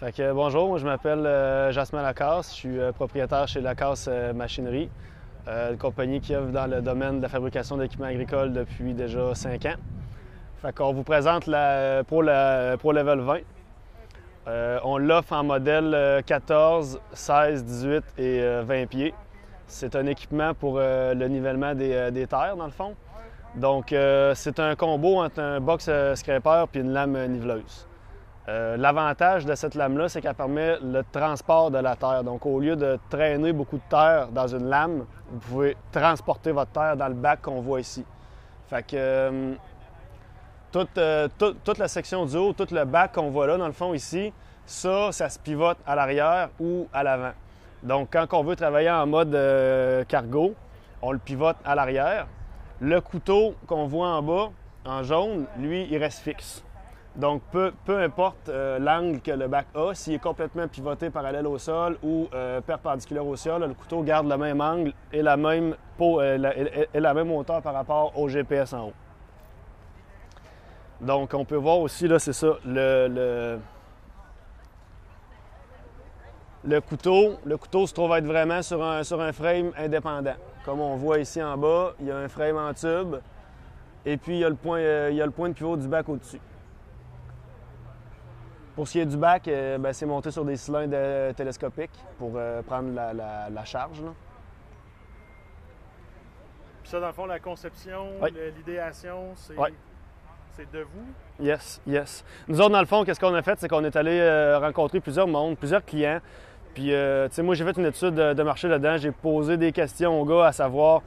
Fait que, bonjour, moi je m'appelle Jasmin Lacasse, je suis propriétaire chez Lacasse Machinerie, une compagnie qui œuvre dans le domaine de la fabrication d'équipements agricoles depuis déjà 5 ans. Fait qu'on vous présente la Pro Level 20. On l'offre en modèle 14, 16, 18 et 20 pieds. C'est un équipement pour le nivellement des terres, dans le fond. Donc, c'est un combo entre un box scraper et une lame niveleuse. L'avantage de cette lame-là, c'est qu'elle permet le transport de la terre. Donc, au lieu de traîner beaucoup de terre dans une lame, vous pouvez transporter votre terre dans le bac qu'on voit ici. Fait que toute la section du haut, tout le bac qu'on voit là, dans le fond ici, ça se pivote à l'arrière ou à l'avant. Donc, quand on veut travailler en mode cargo, on le pivote à l'arrière. Le couteau qu'on voit en bas, en jaune, lui, il reste fixe. Donc, peu importe l'angle que le bac a, s'il est complètement pivoté parallèle au sol ou perpendiculaire au sol, le couteau garde le même angle et la même hauteur par rapport au GPS en haut. Donc, on peut voir aussi, là, c'est ça, le couteau se trouve être vraiment sur un frame indépendant. Comme on voit ici en bas, il y a un frame en tube et puis il y a le point de pivot du bac au-dessus. Pour ce qui est du bac, c'est monté sur des cylindres télescopiques pour prendre la charge. Là. Puis ça, dans le fond, la conception, oui. L'idéation, c'est oui. C'est de vous? Yes. Nous autres, dans le fond, qu'est-ce qu'on a fait? C'est qu'on est allé rencontrer plusieurs clients. Puis, tu sais, moi, j'ai fait une étude de marché là-dedans. J'ai posé des questions aux gars à savoir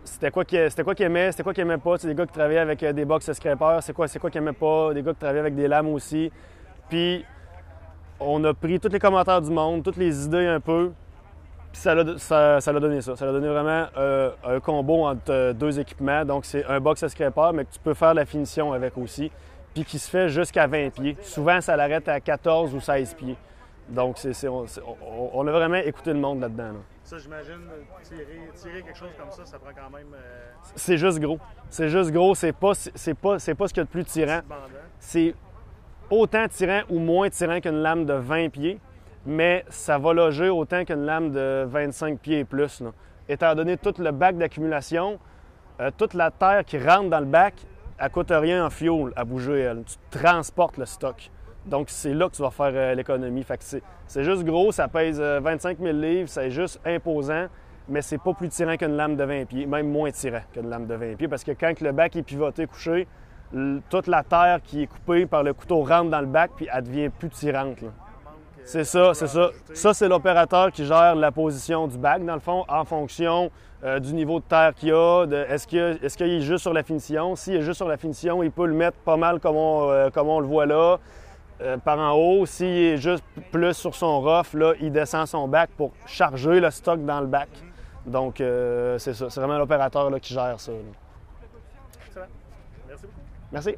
c'était quoi qu'ils aimaient, c'était quoi qu'ils aimaient pas. Tu sais, des gars qui travaillaient avec des box scrapers, c'est quoi qu'ils aimaient pas. Des gars qui travaillaient avec des lames aussi. Puis, on a pris tous les commentaires du monde, toutes les idées un peu. Puis, ça l'a donné ça. Ça l'a donné vraiment un combo entre deux équipements. Donc, c'est un box scraper, mais que tu peux faire la finition avec aussi. Puis, qui se fait jusqu'à 20 pieds. Souvent, ça l'arrête à 14 ou 16 pieds. Donc, on a vraiment écouté le monde là-dedans. Là. Ça, j'imagine, tirer quelque chose comme ça prend quand même... C'est juste gros. C'est juste gros. C'est pas ce qu'il y a de plus tirant. C'est autant tirant ou moins tirant qu'une lame de 20 pieds, mais ça va loger autant qu'une lame de 25 pieds et plus. Là. Étant donné tout le bac d'accumulation, toute la terre qui rentre dans le bac, elle ne coûte rien en fuel à bouger. Elle. Tu transportes le stock. Donc, c'est là que tu vas faire l'économie. Fait que c'est juste gros, ça pèse 25 000 livres, c'est juste imposant, mais c'est pas plus tirant qu'une lame de 20 pieds, même moins tirant qu'une lame de 20 pieds, parce que quand le bac est pivoté, couché, toute la terre qui est coupée par le couteau rentre dans le bac, puis elle devient plus tirante. C'est ça. Ça, c'est l'opérateur qui gère la position du bac, dans le fond, en fonction du niveau de terre qu'il y a, est-ce qu'il est juste sur la finition. S'il est juste sur la finition, il peut le mettre pas mal comme on le voit là. Par en haut, s'il est juste plus sur son rough, là, il descend son bac pour charger le stock dans le bac. Donc, c'est ça. C'est vraiment l'opérateur là, qui gère ça. Là. Excellent. Merci beaucoup. Merci.